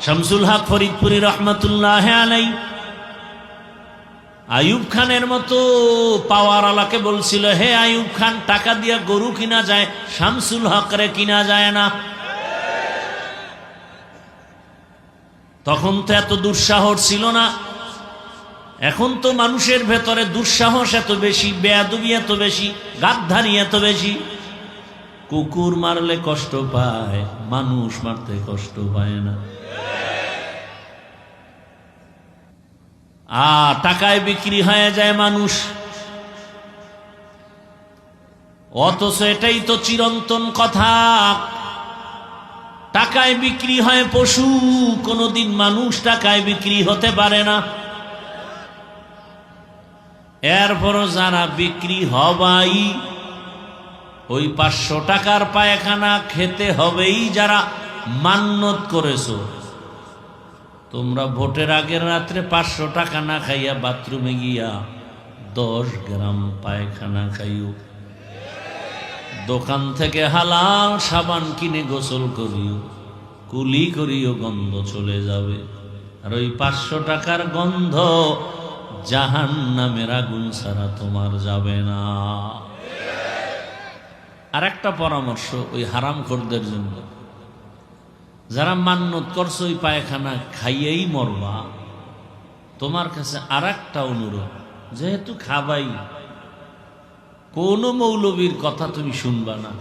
শামসুল হক ফরিদপুরি রহমতুল্লাহ আলাইহি আইয়ুব খানের মতো পাওয়ার আলাকে বলছিল, হে আইয়ুব খান, টাকা দিয়া গরু কিনা যায়, শামসুল হকরে কিনা যায় না। তখন তো এত দুঃসাহস ছিল না। এখন তো মানুষের ভেতরে দুঃসাহস এত বেশি, বেয়াদবি এত বেশি, গাদ্দারি এত বেশি। কুকুর মারলে কষ্ট পায়, মানুষ মারতে কষ্ট পায় না। টাকায় বিক্রি হয়ে যায় মানুষ, অথচ এটাই তো চিরন্তন কথা। টাকায় বিক্রি হয় পশু, কোনদিন মানুষ টাকায় বিক্রি হতে পারে না। এরপরও যারা বিক্রি হবাই, ওই 500 টাকার পায়খানা খেতে হবেই যারা মান্যত করেছো। তোমরা ভোটের আগের রাত্রে 500 টাকা না খাইয়া বাথরুমে গিয়া 10 গ্রাম পায়খানা খাইও। দোকান থেকে হালাল সাবান কিনে গোসল করিও, কুলি করিও, গন্ধ চলে যাবে। আর ওই 500 টাকার গন্ধ জাহান্নামের আগুন ছাড়া তোমার যাবে না। আর একটা পরামর্শ ওই হারামখোরদের জন্য, যারা মান্যত করছো ওই পায়খানা খাইয়েই মরবা, তোমার কাছে আর একটা অনুরোধ, যেহেতু খাবাই, কোন মৌলবীর কথা তুমি শুনবা না।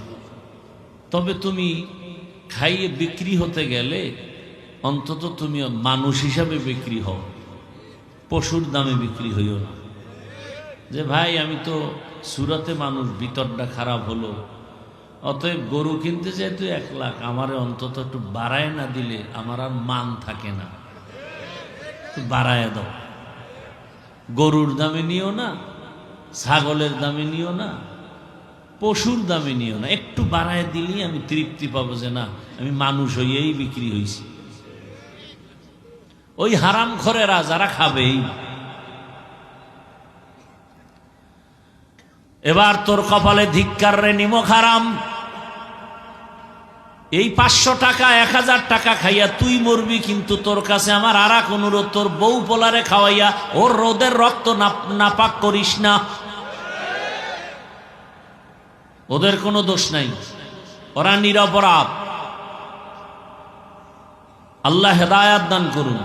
তবে তুমি খাইয়ে বিক্রি হতে গেলে অন্তত তুমি মানুষ হিসাবে বিক্রি হও, পশুর দামে বিক্রি হইও না। যে ভাই আমি তো সুরাতে মানুষ, ভিতরটা খারাপ হলো, অতএব গরু কিনতে যেহেতু 1 লাখ, আমারে অন্তত একটু বাড়ায় না দিলে আমার আর মান থাকে না, বাড়ায় দাও। গরুর দামে নিও না, ছাগলের দামে নিও না, পশুর দামে নিও না, একটু বাড়ায় দিলেই আমি তৃপ্তি পাবো যে না, আমি মানুষ হইয়েই বিক্রি হইছি। ওই হারামখোরেরা যারা খাবেই। এবার তোর কপালে ধিক্কার রে নিমক হারাম। এই 500 টাকা 1000 টাকা খাইয়া তুই মরবি, কিন্তু তোর কাছে আমার আর এক অনুরোধ, তোর বউ পোলারে খাওয়াইয়া ওর রোদের রক্ত নাপাক করিস না। ওদের কোনো দোষ নাই, ওরা নিরপরাধ। আল্লাহ হেদায়াত দান করুন।